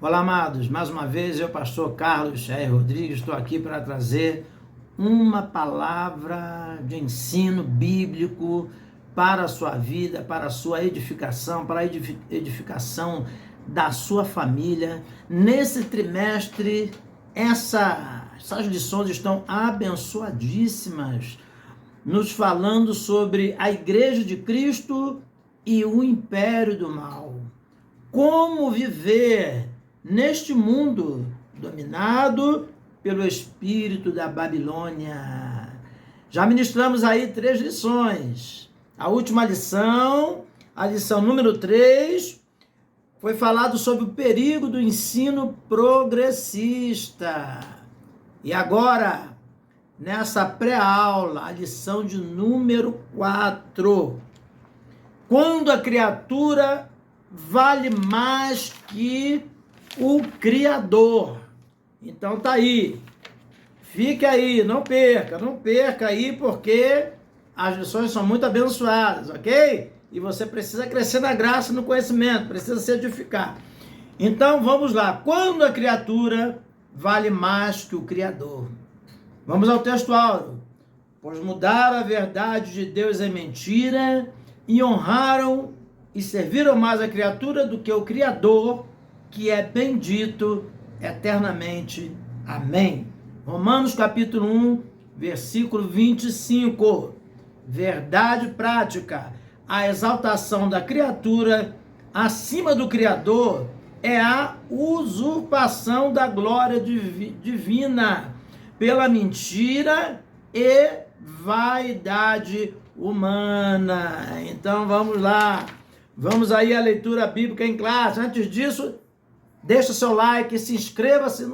Olá, amados. Mais uma vez, eu, pastor Carlos Rodrigues, estou aqui para trazer uma palavra de ensino bíblico para a sua vida, para a sua edificação, para a edificação da sua família. Nesse trimestre, essas lições estão abençoadíssimas, nos falando sobre a Igreja de Cristo e o império do mal. Como viver neste mundo dominado pelo espírito da Babilônia. Já ministramos aí 3 lições. A última lição, a lição número 3, foi falado sobre o perigo do ensino progressista. E agora, nessa pré-aula, a lição de número 4. Quando a criatura vale mais que o Criador. Então tá aí. Fique aí, não perca aí, porque as lições são muito abençoadas, ok? E você precisa crescer na graça e no conhecimento, precisa se edificar. Então vamos lá. Quando a criatura vale mais que o Criador. Vamos ao texto áureo. Pois mudaram a verdade de Deus em mentira e honraram e serviram mais a criatura do que o Criador, que é bendito eternamente. Amém. Romanos capítulo 1, versículo 25. Verdade prática. A exaltação da criatura acima do Criador é a usurpação da glória divina pela mentira e vaidade humana. Então vamos lá. Vamos aí à leitura bíblica em classe. Antes disso, deixa seu like, inscreva-se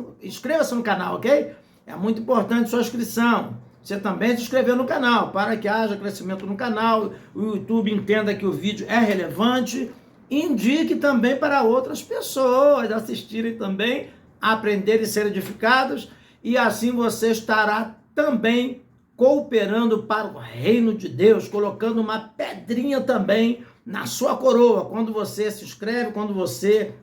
no canal, ok? É muito importante sua inscrição. Você também se inscrever no canal, para que haja crescimento no canal, o YouTube entenda que o vídeo é relevante. Indique também para outras pessoas assistirem também, aprenderem e serem edificados, e assim você estará também cooperando para o reino de Deus, colocando uma pedrinha também na sua coroa, quando você se inscreve, quando você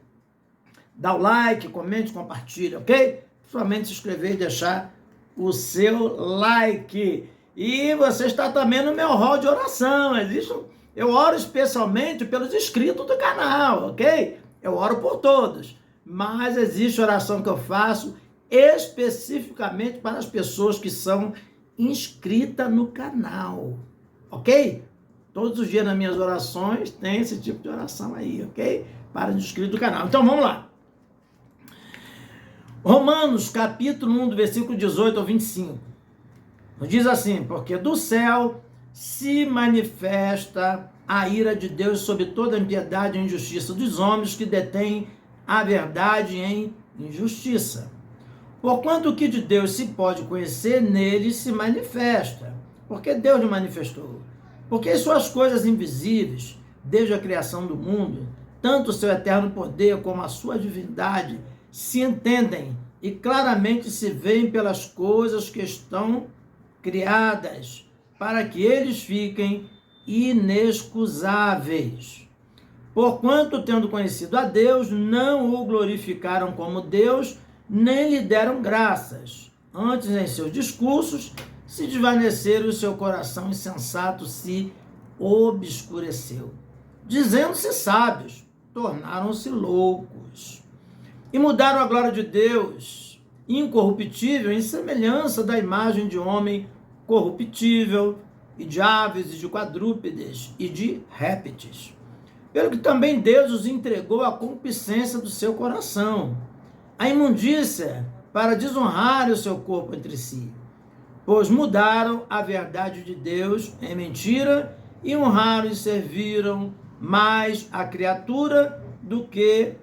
dá o like, comente, compartilha, ok? Somente se inscrever e deixar o seu like. E você está também no meu hall de oração. Eu oro especialmente pelos inscritos do canal, ok? Eu oro por todos. Mas existe oração que eu faço especificamente para as pessoas que são inscritas no canal, ok? Todos os dias nas minhas orações tem esse tipo de oração aí, ok? Para os inscritos do canal. Então vamos lá. Romanos capítulo 1, do versículo 18 ao 25. Diz assim: porque do céu se manifesta a ira de Deus sobre toda a impiedade e injustiça dos homens que detêm a verdade em injustiça. Porquanto o que de Deus se pode conhecer, nele se manifesta. Porque Deus lhe manifestou. Porque suas coisas invisíveis, desde a criação do mundo, tanto o seu eterno poder como a sua divindade, se entendem e claramente se veem pelas coisas que estão criadas, para que eles fiquem inexcusáveis. Porquanto, tendo conhecido a Deus, não o glorificaram como Deus, nem lhe deram graças. Antes, em seus discursos, se desvaneceram, o seu coração insensato se obscureceu. Dizendo-se sábios, tornaram-se loucos. E mudaram a glória de Deus, incorruptível, em semelhança da imagem de homem corruptível, e de aves, e de quadrúpedes, e de répteis. Pelo que também Deus os entregou à concupiscência do seu coração, a imundícia, para desonrar o seu corpo entre si. Pois mudaram a verdade de Deus em mentira, e honraram e serviram mais a criatura do que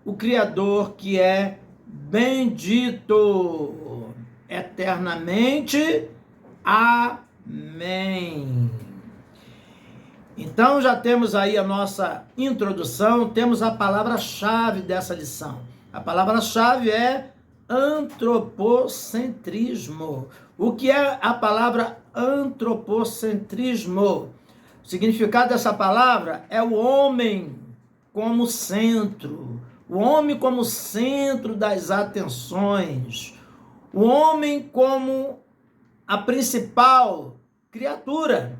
o Criador, que é bendito eternamente. Amém. Então já temos aí a nossa introdução, temos a palavra-chave dessa lição. A palavra-chave é antropocentrismo. O que é a palavra antropocentrismo? O significado dessa palavra é o homem como centro, o homem como centro das atenções, o homem como a principal criatura,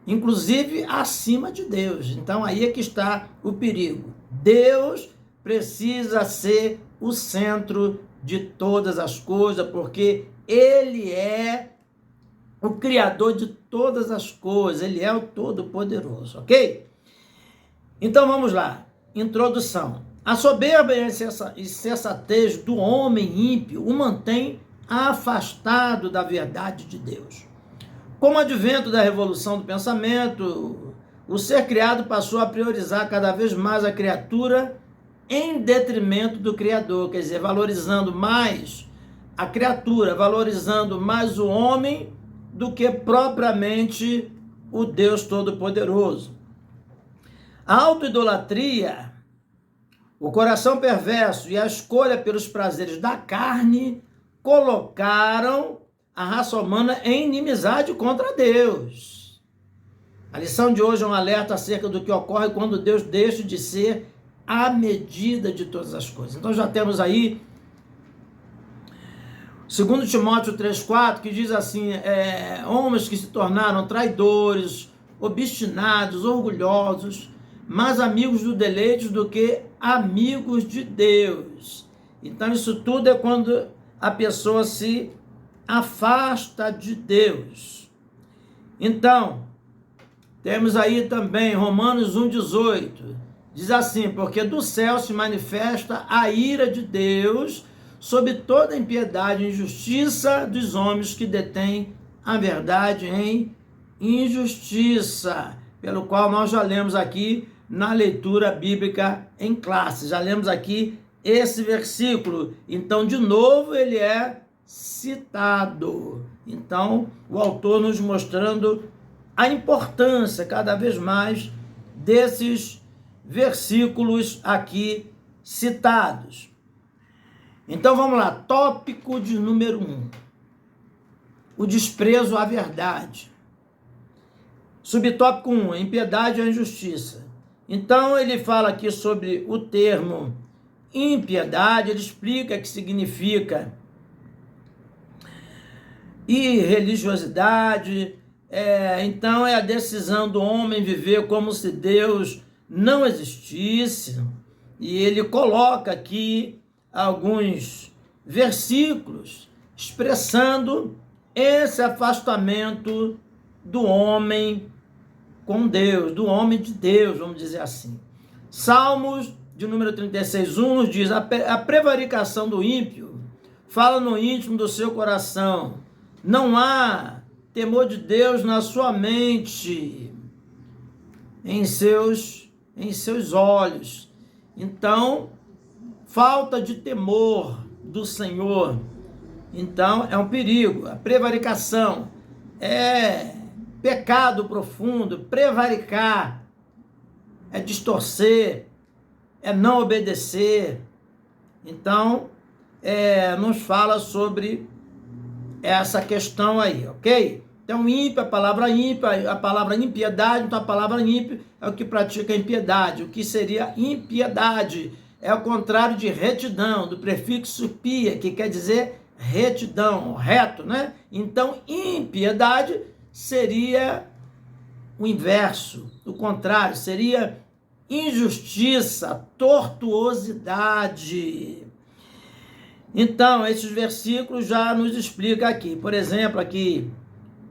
inclusive acima de Deus. Então aí é que está o perigo. Deus precisa ser o centro de todas as coisas, porque Ele é o Criador de todas as coisas, Ele é o Todo-Poderoso, ok? Então vamos lá, introdução. A soberba e a insensatez do homem ímpio o mantém afastado da verdade de Deus. Com o advento da revolução do pensamento, o ser criado passou a priorizar cada vez mais a criatura em detrimento do Criador, quer dizer, valorizando mais a criatura, valorizando mais o homem do que propriamente o Deus Todo-Poderoso. A autoidolatria, o coração perverso e a escolha pelos prazeres da carne colocaram a raça humana em inimizade contra Deus. A lição de hoje é um alerta acerca do que ocorre quando Deus deixa de ser a medida de todas as coisas. Então já temos aí 2 Timóteo 3,4, que diz assim, homens que se tornaram traidores, obstinados, orgulhosos, mais amigos do deleite do que amigos de Deus. Então isso tudo é quando a pessoa se afasta de Deus. Então, temos aí também Romanos 1,18, diz assim, porque do céu se manifesta a ira de Deus sobre toda a impiedade e injustiça dos homens que detêm a verdade em injustiça, pelo qual nós já lemos aqui na leitura bíblica em classe, já lemos aqui esse versículo, então de novo ele é citado. Então o autor nos mostrando a importância cada vez mais desses versículos aqui citados. Então vamos lá, tópico de número 1, o desprezo à verdade. Subtópico 1, a impiedade e a injustiça. Então ele fala aqui sobre o termo impiedade, ele explica que significa irreligiosidade, então é a decisão do homem viver como se Deus não existisse, e ele coloca aqui alguns versículos expressando esse afastamento do homem com Deus, do homem de Deus, vamos dizer assim. Salmos de número 36:1 nos diz, a prevaricação do ímpio fala no íntimo do seu coração, não há temor de Deus na sua mente, em seus olhos. Então, falta de temor do Senhor, então é um perigo. A prevaricação é pecado profundo. Prevaricar é distorcer, é não obedecer. Então, nos fala sobre essa questão aí, ok? Então, ímpio, a palavra impiedade, então a palavra ímpio é o que pratica a impiedade. O que seria impiedade? É o contrário de retidão, do prefixo pia, que quer dizer retidão, reto, né? Então, impiedade seria o inverso, o contrário, seria injustiça, tortuosidade. Então, esses versículos já nos explicam aqui. Por exemplo, aqui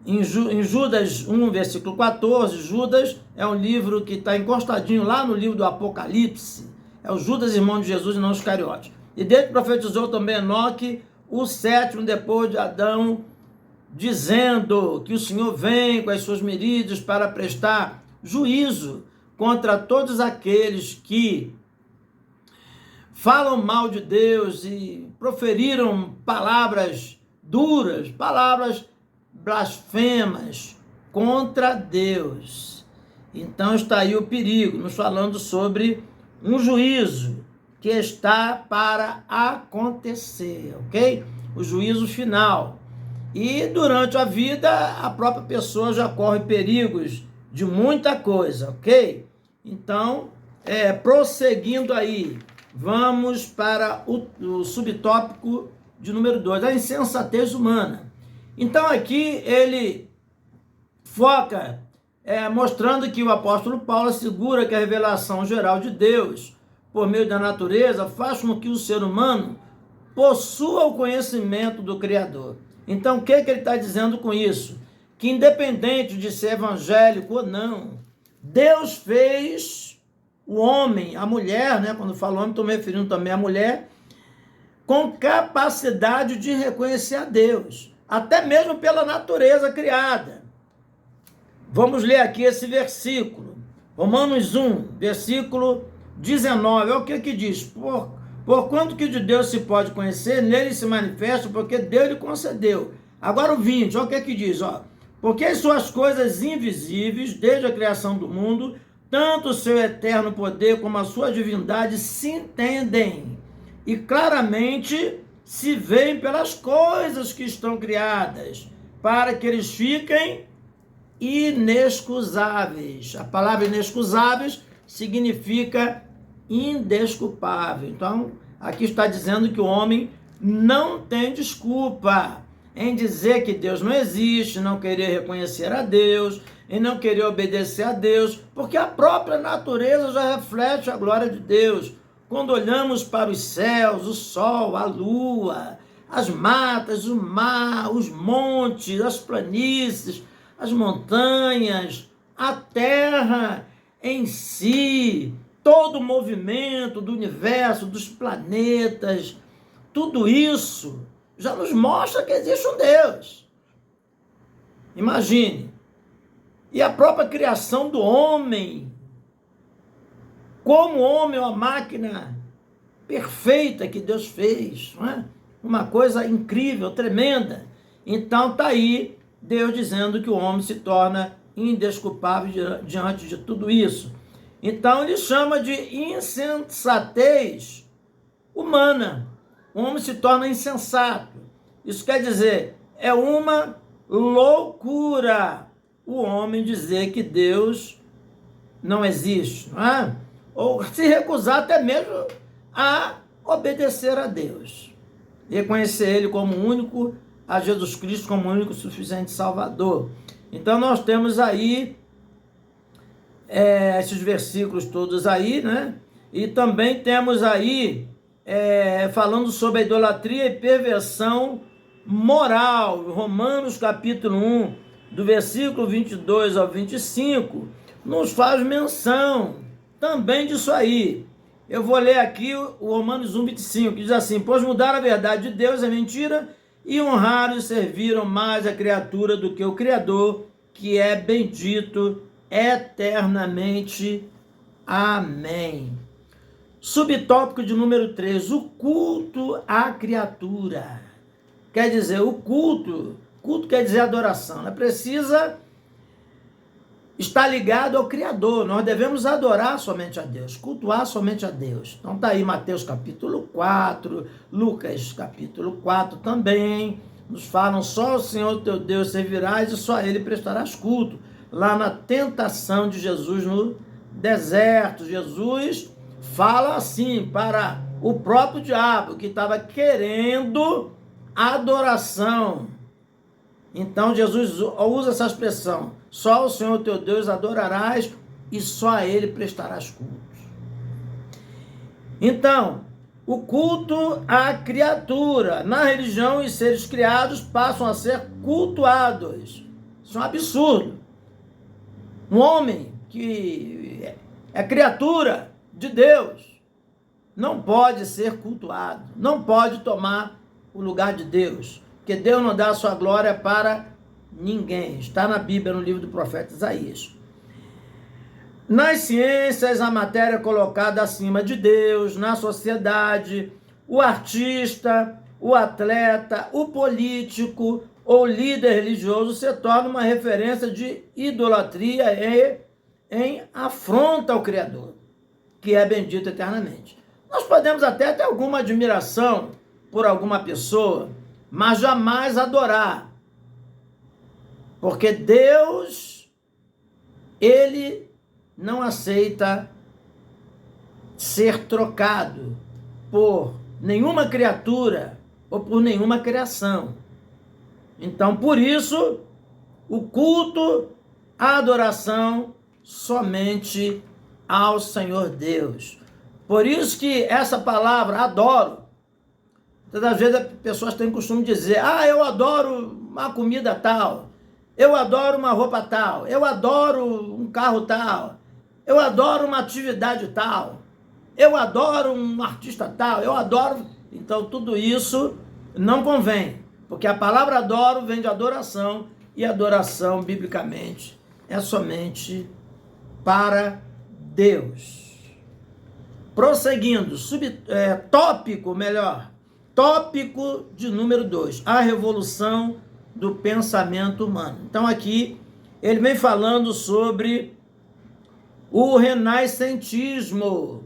em Judas 1, versículo 14, Judas é um livro que está encostadinho lá no livro do Apocalipse. É o Judas, irmão de Jesus, e não os Iscariotes. E dele profetizou também Enoque, o sétimo depois de Adão, dizendo que o Senhor vem com as suas miríades para prestar juízo contra todos aqueles que falam mal de Deus e proferiram palavras duras, palavras blasfemas contra Deus. Então está aí o perigo, nos falando sobre um juízo que está para acontecer, ok? O juízo final. E durante a vida, a própria pessoa já corre perigos de muita coisa, ok? Então, prosseguindo aí, vamos para o subtópico de número 2, a insensatez humana. Então aqui ele foca mostrando que o apóstolo Paulo assegura que a revelação geral de Deus, por meio da natureza, faz com que o ser humano possua o conhecimento do Criador. Então o que ele está dizendo com isso? Que independente de ser evangélico ou não, Deus fez o homem, a mulher, né? Quando falo homem, estou me referindo também à mulher, com capacidade de reconhecer a Deus, até mesmo pela natureza criada. Vamos ler aqui esse versículo, Romanos 1, versículo 19, olha o que diz: por quanto que de Deus se pode conhecer, nele se manifesta, porque Deus lhe concedeu. Agora o 20, olha o que diz, porque as suas coisas invisíveis, desde a criação do mundo, tanto o seu eterno poder como a sua divindade se entendem e claramente se veem pelas coisas que estão criadas, para que eles fiquem inexcusáveis. A palavra inexcusáveis significa indesculpável. Então, aqui está dizendo que o homem não tem desculpa em dizer que Deus não existe, não querer reconhecer a Deus, em não querer obedecer a Deus, porque a própria natureza já reflete a glória de Deus. Quando olhamos para os céus, o sol, a lua, as matas, o mar, os montes, as planícies, as montanhas, a terra em si, todo o movimento do universo, dos planetas, tudo isso já nos mostra que existe um Deus. Imagine. E a própria criação do homem, como o homem é uma máquina perfeita que Deus fez, não é? Uma coisa incrível, tremenda. Então está aí Deus dizendo que o homem se torna indesculpável diante de tudo isso. Então ele chama de insensatez humana. O homem se torna insensato. Isso quer dizer, é uma loucura o homem dizer que Deus não existe, não é? Ou se recusar até mesmo a obedecer a Deus. Reconhecer Ele como único, a Jesus Cristo como único suficiente Salvador. Então nós temos aí esses versículos todos aí, né? E também temos aí falando sobre a idolatria e perversão moral. Romanos capítulo 1, do versículo 22 ao 25, nos faz menção também disso aí. Eu vou ler aqui o Romanos 1, 25, que diz assim: pois mudaram a verdade de Deus, é mentira, e honraram e serviram mais a criatura do que o Criador, que é bendito eternamente. Amém. Subtópico de número 3, o culto à criatura. Quer dizer, o culto quer dizer adoração. Ela precisa estar ligado ao Criador. Nós devemos adorar somente a Deus, cultuar somente a Deus. Então está aí Mateus capítulo 4, Lucas capítulo 4 também, nos falam: só o Senhor teu Deus servirás e só a Ele prestarás culto. Lá na tentação de Jesus no deserto, Jesus fala assim para o próprio diabo, que estava querendo adoração. Então Jesus usa essa expressão: só o Senhor teu Deus adorarás e só a Ele prestarás culto. Então, o culto à criatura. Na religião, os seres criados passam a ser cultuados. Isso é um absurdo. Um homem que é criatura de Deus não pode ser cultuado, não pode tomar o lugar de Deus, porque Deus não dá a sua glória para ninguém. Está na Bíblia, no livro do profeta Isaías. Nas ciências, a matéria é colocada acima de Deus. Na sociedade, o artista, o atleta, o político ou líder religioso se torna uma referência de idolatria e em afronta ao Criador, que é bendito eternamente. Nós podemos até ter alguma admiração por alguma pessoa, mas jamais adorar, porque Deus, Ele não aceita ser trocado por nenhuma criatura ou por nenhuma criação. Então, por isso, o culto, a adoração somente ao Senhor Deus. Por isso que essa palavra, adoro, todas as vezes as pessoas têm o costume de dizer, eu adoro uma comida tal, eu adoro uma roupa tal, eu adoro um carro tal, eu adoro uma atividade tal, eu adoro um artista tal, eu adoro... Então, tudo isso não convém, porque a palavra adoro vem de adoração, e adoração, biblicamente, é somente para Deus. Prosseguindo, tópico de número 2, a revolução do pensamento humano. Então, aqui, ele vem falando sobre o renascentismo.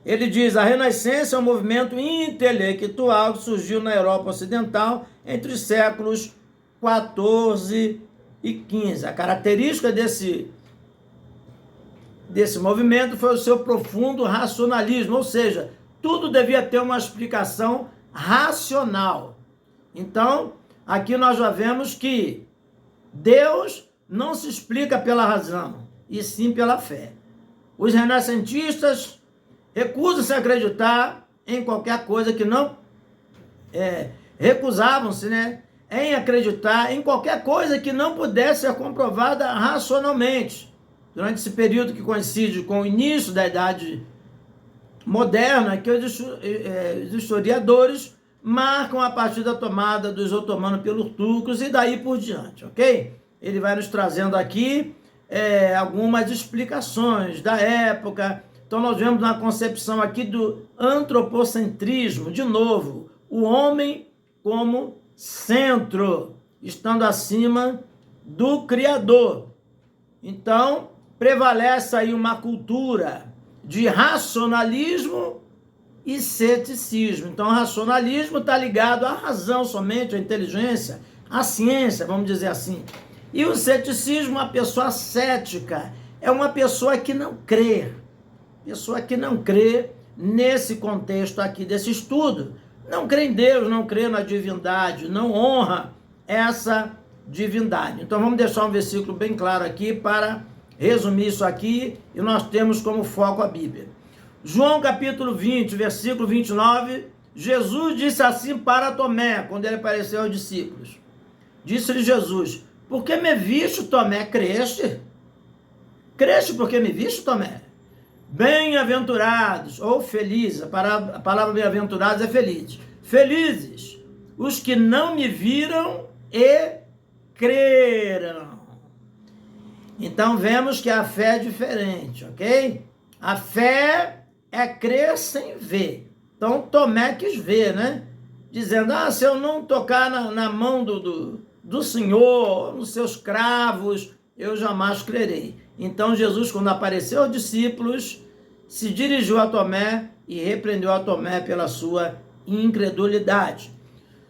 Ele diz, a Renascença é um movimento intelectual que surgiu na Europa Ocidental entre os séculos 14 e 15. A característica desse movimento foi o seu profundo racionalismo, ou seja, tudo devia ter uma explicação racional. Então, aqui nós já vemos que Deus não se explica pela razão, e sim pela fé. Os renascentistas recusam-se a acreditar em qualquer coisa que não... recusavam-se, em acreditar em qualquer coisa que não pudesse ser comprovada racionalmente. Durante esse período que coincide com o início da Idade Moderna, que os historiadores marcam a partir da tomada dos otomanos pelos turcos e daí por diante, ok? Ele vai nos trazendo aqui algumas explicações da época. Então nós vemos na concepção aqui do antropocentrismo, de novo, o homem como centro, estando acima do Criador. Então, prevalece aí uma cultura de racionalismo e ceticismo. Então, o racionalismo está ligado à razão somente, à inteligência, à ciência, vamos dizer assim. E o ceticismo, a pessoa cética, é uma pessoa que não crê. Pessoa que não crê nesse contexto aqui desse estudo. Não crê em Deus, não crê na divindade, não honra essa divindade. Então vamos deixar um versículo bem claro aqui para resumir isso aqui, e nós temos como foco a Bíblia. João capítulo 20, versículo 29, Jesus disse assim para Tomé, quando ele apareceu aos discípulos. Disse-lhe Jesus, porque me viste, Tomé, creste? Creste porque me viste, Tomé? Bem-aventurados, ou felizes, a palavra bem-aventurados é felizes. Felizes os que não me viram e creram. Então vemos que a fé é diferente, ok? A fé é crer sem ver. Então Tomé quis ver, Dizendo, se eu não tocar na mão do Senhor, nos seus cravos, eu jamais crerei. Então Jesus, quando apareceu aos discípulos, se dirigiu a Tomé e repreendeu a Tomé pela sua incredulidade.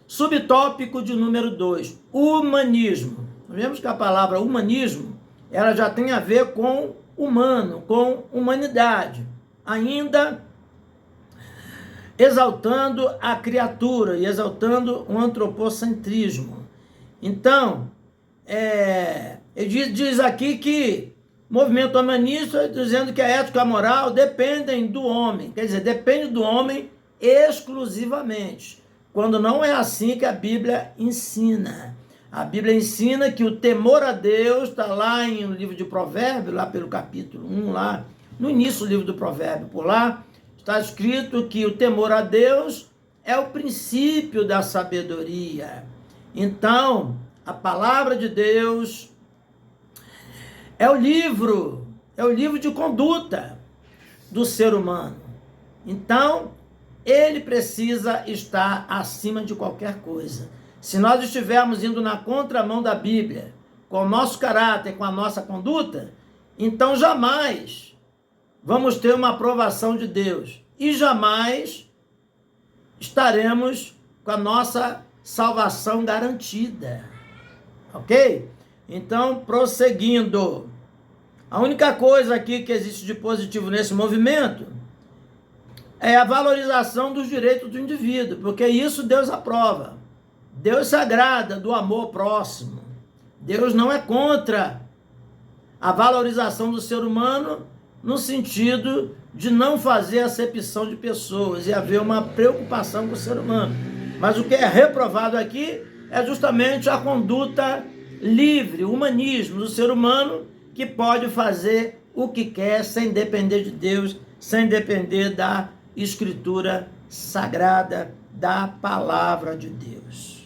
Subtópico de número 2, humanismo. Nós vemos que a palavra humanismo, ela já tem a ver com humano, com humanidade. Ainda exaltando a criatura e exaltando o antropocentrismo. Então, ele diz aqui que o movimento humanista dizendo que a ética e a moral dependem do homem, quer dizer, depende do homem exclusivamente, quando não é assim que a Bíblia ensina. A Bíblia ensina que o temor a Deus está lá no livro de Provérbios, lá pelo capítulo 1, lá no início do livro do Provérbio, por lá, está escrito que o temor a Deus é o princípio da sabedoria. Então, a palavra de Deus é o livro de conduta do ser humano. Então, ele precisa estar acima de qualquer coisa. Se nós estivermos indo na contramão da Bíblia, com o nosso caráter, com a nossa conduta, então jamais vamos ter uma aprovação de Deus e jamais estaremos com a nossa salvação garantida. Ok? Então, prosseguindo, a única coisa aqui que existe de positivo nesse movimento é a valorização dos direitos do indivíduo, porque isso Deus aprova. Deus se agrada do amor próximo. Deus não é contra a valorização do ser humano no sentido de não fazer acepção de pessoas e haver uma preocupação com o ser humano. Mas o que é reprovado aqui é justamente a conduta livre, o humanismo do ser humano, que pode fazer o que quer sem depender de Deus, sem depender da Escritura Sagrada, da Palavra de Deus.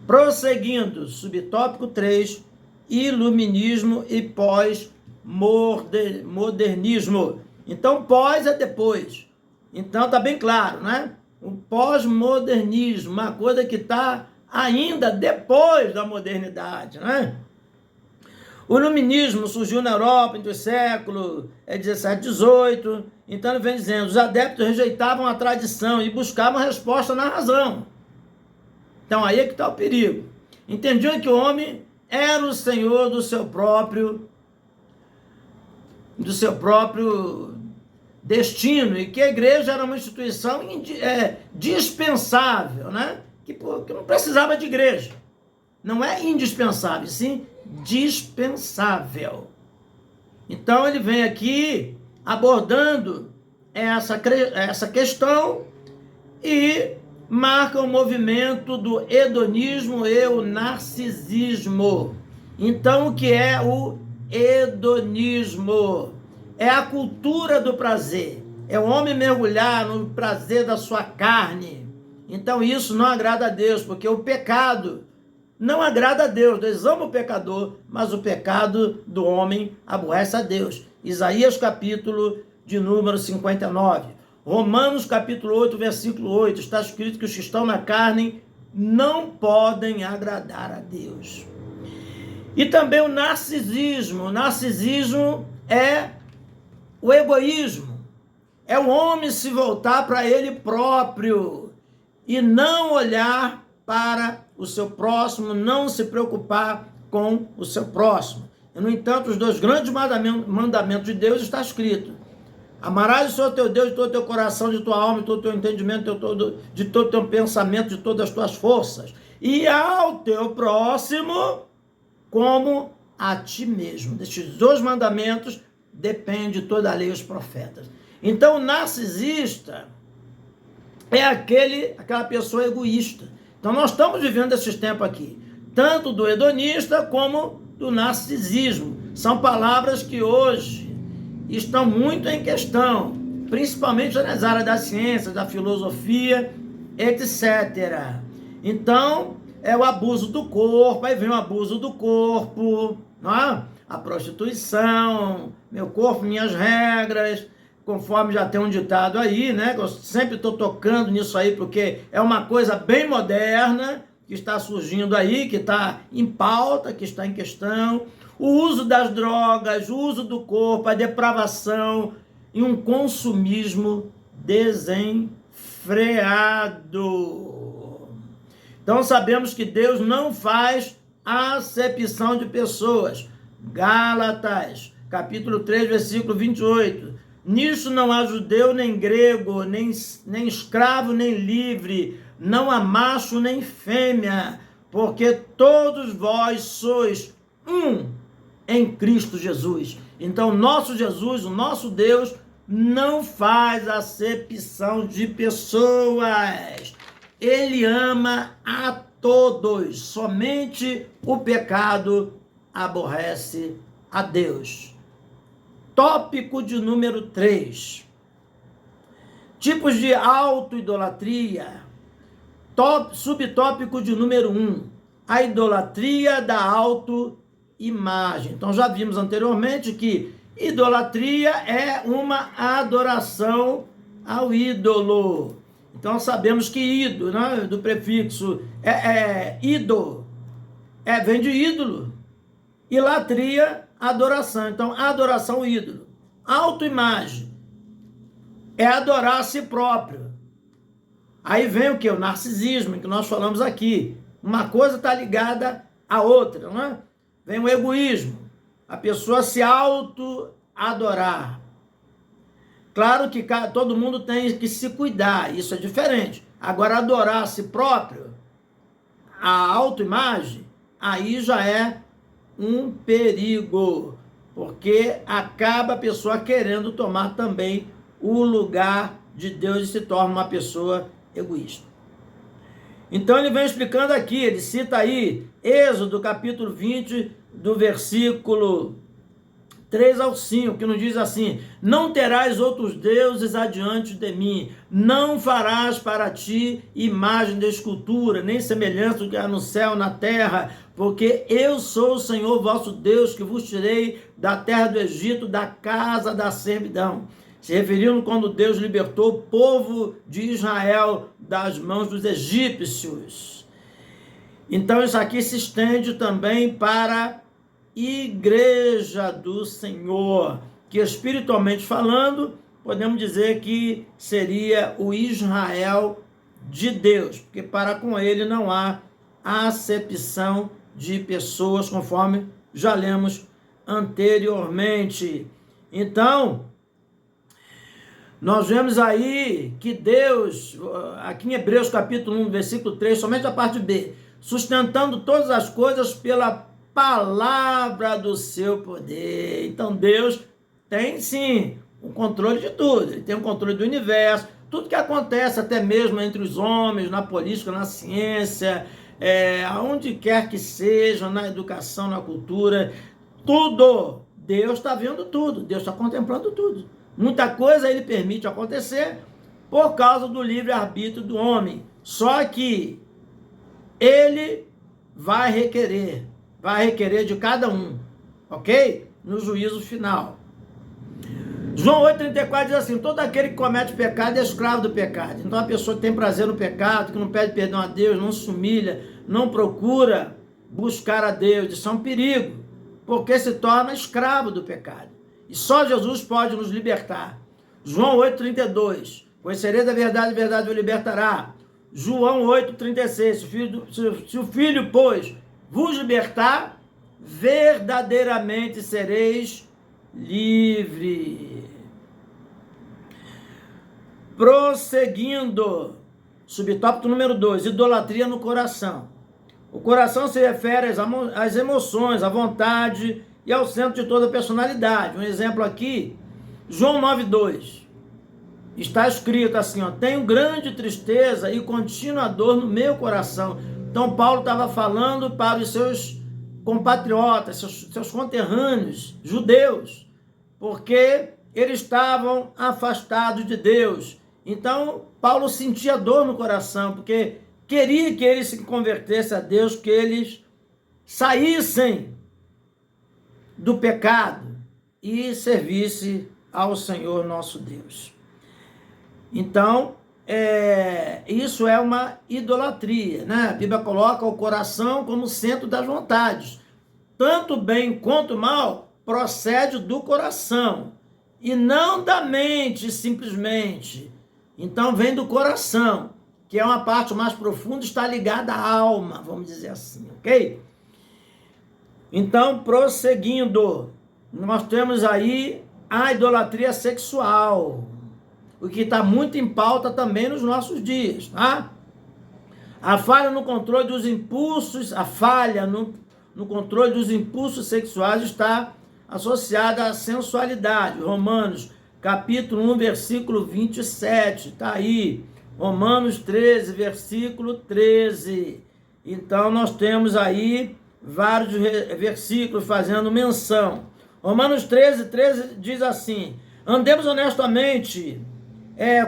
Prosseguindo, subtópico 3, iluminismo e pós-modernismo. Então, pós é depois. Então, está bem claro, né? O pós-modernismo, uma coisa que está ainda depois da modernidade, né? O iluminismo surgiu na Europa entre os séculos 17 e 18. Então, ele vem dizendo, os adeptos rejeitavam a tradição e buscavam resposta na razão. Então, aí é que está o perigo. Entendiam que o homem era o senhor do seu próprio destino, e que a igreja era uma instituição dispensável, né? Que não precisava de igreja. Não é indispensável, sim dispensável. Então ele vem aqui abordando essa questão e marca o movimento do hedonismo e o narcisismo. Então, o que é o hedonismo? É a cultura do prazer. É o homem mergulhar no prazer da sua carne. Então, isso não agrada a Deus, porque o pecado não agrada a Deus. Deus ama o pecador, mas o pecado do homem aborrece a Deus. Isaías, capítulo de número 59. Romanos capítulo 8, versículo 8, está escrito que os que estão na carne não podem agradar a Deus. E também o narcisismo. O narcisismo é o egoísmo. É o homem se voltar para ele próprio e não olhar para o seu próximo, não se preocupar com o seu próximo. E, no entanto, os dois grandes mandamentos de Deus está escrito: amarás o Senhor teu Deus de todo o teu coração, de tua alma, de todo o teu entendimento, de todo o teu pensamento, de todas as tuas forças. E ao teu próximo como a ti mesmo. Destes dois mandamentos depende toda a lei e os profetas. Então, o narcisista é aquela pessoa egoísta. Então, nós estamos vivendo esses tempos aqui, tanto do hedonista como do narcisismo. São palavras que hoje estão muito em questão, principalmente nas áreas da ciência, da filosofia, etc. Então, é o abuso do corpo, aí vem o abuso do corpo, não é? A prostituição, meu corpo, minhas regras, conforme já tem um ditado aí, né? Eu sempre estou tocando nisso aí, porque é uma coisa bem moderna, que está surgindo aí, que está em pauta, que está em questão. O uso das drogas, o uso do corpo, a depravação e um consumismo desenfreado. Então sabemos que Deus não faz acepção de pessoas. Gálatas, capítulo 3, versículo 28. Nisso não há judeu nem grego, nem escravo nem livre, não há macho nem fêmea, porque todos vós sois um em Cristo Jesus. Então, nosso Jesus, o nosso Deus, não faz acepção de pessoas. Ele ama a todos. Somente o pecado aborrece a Deus. Tópico de número 3. Tipos de auto-idolatria. Subtópico de número 1. A idolatria da autoimagem. Então, já vimos anteriormente que idolatria é uma adoração ao ídolo. Então, sabemos que ídolo, né, do prefixo ídolo, vem de ídolo. Idolatria, adoração. Então, adoração ao ídolo. Autoimagem é adorar a si próprio. Aí vem o que? O narcisismo, que nós falamos aqui. Uma coisa está ligada à outra, não é? Vem o egoísmo, a pessoa se auto-adorar. Claro que todo mundo tem que se cuidar, isso é diferente. Agora, adorar a si próprio, a autoimagem, aí já é um perigo, porque acaba a pessoa querendo tomar também o lugar de Deus e se torna uma pessoa egoísta. Então ele vem explicando aqui, ele cita aí Êxodo capítulo 20, do versículo 3 ao 5, que nos diz assim: não terás outros deuses adiante de mim, não farás para ti imagem de escultura, nem semelhança do que há no céu, na terra, porque eu sou o Senhor vosso Deus, que vos tirei da terra do Egito, da casa da servidão. Se referindo quando Deus libertou o povo de Israel das mãos dos egípcios. Então isso aqui se estende também para Igreja do Senhor, que espiritualmente falando, podemos dizer que seria o Israel de Deus, porque para com ele não há acepção de pessoas, conforme já lemos anteriormente. Então, nós vemos aí que Deus, aqui em Hebreus capítulo 1, versículo 3, somente a parte B, sustentando todas as coisas pela palavra do seu poder. Então Deus tem sim o controle de tudo, ele tem o controle do universo, tudo que acontece até mesmo entre os homens, na política, na ciência, aonde quer que seja, na educação, na cultura, tudo, Deus está vendo tudo, Deus está contemplando tudo. Muita coisa ele permite acontecer por causa do livre-arbítrio do homem. Só que ele vai requerer de cada um, ok? No juízo final. João 8,34 diz assim: todo aquele que comete pecado é escravo do pecado. Então a pessoa que tem prazer no pecado, que não pede perdão a Deus, não se humilha, não procura buscar a Deus, isso é um perigo, porque se torna escravo do pecado. E só Jesus pode nos libertar. João 8,32, conhecereis a verdade o libertará. João 8,36, se o Filho, pois, vos libertar, verdadeiramente sereis livre. Prosseguindo, subtópico número 2, idolatria no coração. O coração se refere às emoções, à vontade e ao centro de toda a personalidade. Um exemplo aqui, João 9,2. Está escrito assim, ó: tenho grande tristeza e contínua dor no meu coração. Então Paulo estava falando para os seus compatriotas, seus conterrâneos, judeus, porque eles estavam afastados de Deus. Então Paulo sentia dor no coração, porque queria que eles se convertessem a Deus, que eles saíssem do pecado e servissem ao Senhor nosso Deus. Então, isso é uma idolatria, né? A Bíblia coloca o coração como centro das vontades. Tanto bem quanto mal procede do coração e não da mente simplesmente. Então vem do coração, que é uma parte mais profunda, está ligada à alma, vamos dizer assim, ok? Então, prosseguindo, nós temos aí a idolatria sexual, o que está muito em pauta também nos nossos dias, tá? A falha no controle dos impulsos, no controle dos impulsos sexuais está associada à sensualidade. Romanos, capítulo 1, versículo 27, está aí. Romanos 13, versículo 13. Então, nós temos aí vários versículos fazendo menção. Romanos 13 diz assim: andemos honestamente,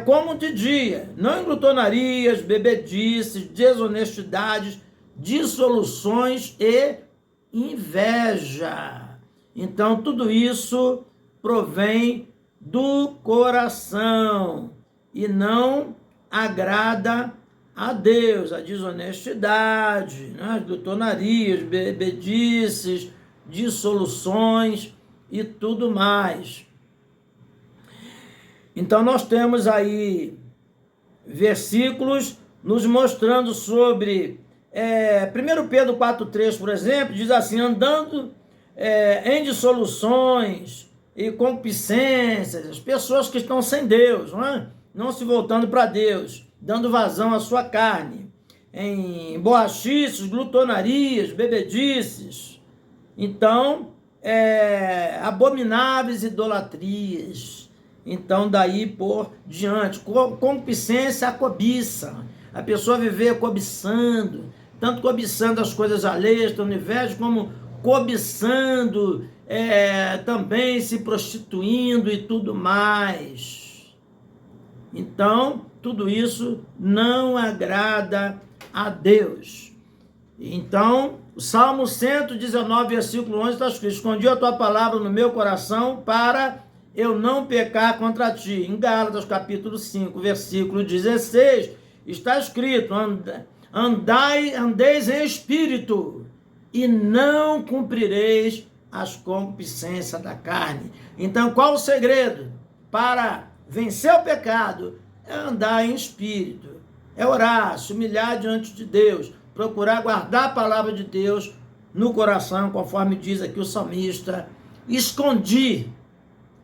como de dia, não em glutonarias, bebedices, desonestidades, dissoluções e inveja. Então, tudo isso provém do coração e não agrada a Deus. A desonestidade, né? As glutonarias, bebedices, dissoluções e tudo mais. Então nós temos aí versículos nos mostrando sobre 1 Pedro 4,3, por exemplo, diz assim: andando em dissoluções, e concupiscências, as pessoas que estão sem Deus, não se voltando para Deus, dando vazão à sua carne, em borrachices, glutonarias, bebedices, então, abomináveis idolatrias. Então, daí por diante, concupiscência, a cobiça, a pessoa viver cobiçando, tanto cobiçando as coisas alheias do universo, como cobiçando, também se prostituindo e tudo mais. Então, tudo isso não agrada a Deus. Então, o Salmo 119, versículo 11 está escrito: escondi a tua palavra no meu coração para eu não pecar contra ti. Em Gálatas, capítulo 5, versículo 16, está escrito: andeis em espírito e não cumprireis as concupiscências da carne. Então, qual o segredo para vencer o pecado? É andar em espírito, é orar, se humilhar diante de Deus, procurar guardar a palavra de Deus no coração, conforme diz aqui o salmista: escondi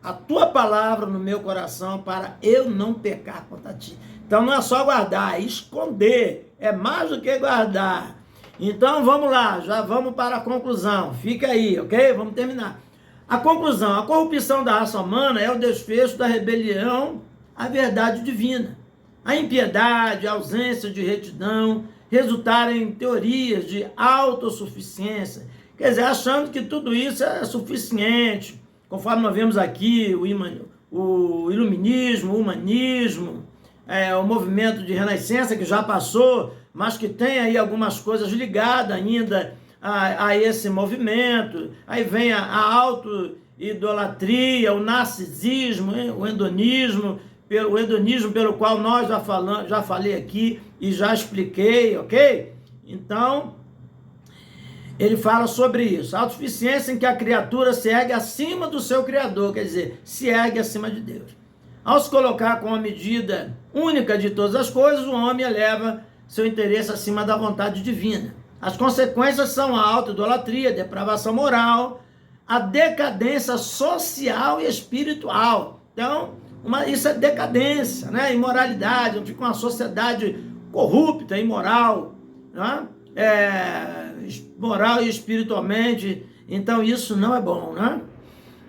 a tua palavra no meu coração para eu não pecar contra ti. Então não é só guardar, é esconder, é mais do que guardar. Então vamos lá, já vamos para a conclusão, fica aí, ok? Vamos terminar. A conclusão: a corrupção da raça humana é o desfecho da rebelião à verdade divina. A impiedade, a ausência de retidão resultaram em teorias de autossuficiência, quer dizer, achando que tudo isso é suficiente, conforme nós vemos aqui o iluminismo, o humanismo, o movimento de renascença que já passou, mas que tem aí algumas coisas ligadas ainda a esse movimento. Aí vem a auto-idolatria, o narcisismo, o hedonismo pelo qual nós já falei aqui e já expliquei, ok? Então, ele fala sobre isso, a autossuficiência em que a criatura se ergue acima do seu Criador, quer dizer, se ergue acima de Deus. Ao se colocar como a medida única de todas as coisas, o homem eleva seu interesse acima da vontade divina. As consequências são a auto-idolatria, a depravação moral, a decadência social e espiritual. Então, isso é decadência, né? Imoralidade, fica uma sociedade corrupta, imoral, né? Moral e espiritualmente, então isso não é bom, né?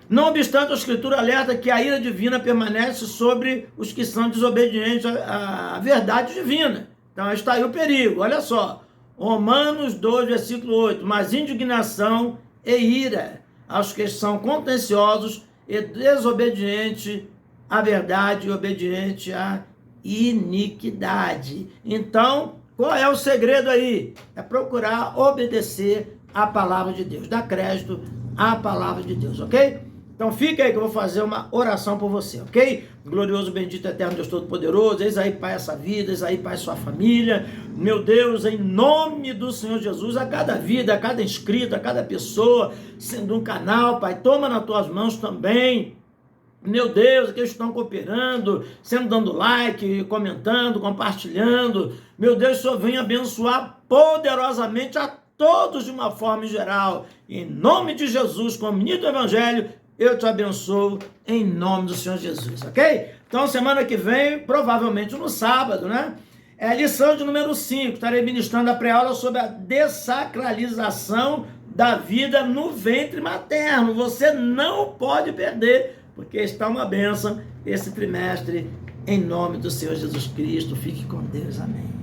Não obstante, a Escritura alerta que a ira divina permanece sobre os que são desobedientes à verdade divina. Então está aí o perigo, olha só, Romanos 2, versículo 8, mas indignação e ira aos que são contenciosos e desobedientes à verdade e obediente à iniquidade. Então, qual é o segredo aí? É procurar obedecer à palavra de Deus, dar crédito à palavra de Deus, ok? Então fica aí que eu vou fazer uma oração por você, ok? Glorioso, bendito, eterno Deus Todo-Poderoso, eis aí, Pai, essa vida, eis aí, Pai, sua família. Meu Deus, em nome do Senhor Jesus, a cada vida, a cada inscrito, a cada pessoa, sendo um canal, Pai, toma nas tuas mãos também. Meu Deus, que estão cooperando, sendo dando like, comentando, compartilhando. Meu Deus, o Senhor vem abençoar poderosamente a todos de uma forma geral. Em nome de Jesus, como ministro do Evangelho, eu te abençoo em nome do Senhor Jesus, ok? Então, semana que vem, provavelmente no sábado, né? É a lição de número 5. Estarei ministrando a pré-aula sobre a dessacralização da vida no ventre materno. Você não pode perder, porque está uma bênção esse trimestre, em nome do Senhor Jesus Cristo. Fique com Deus, amém.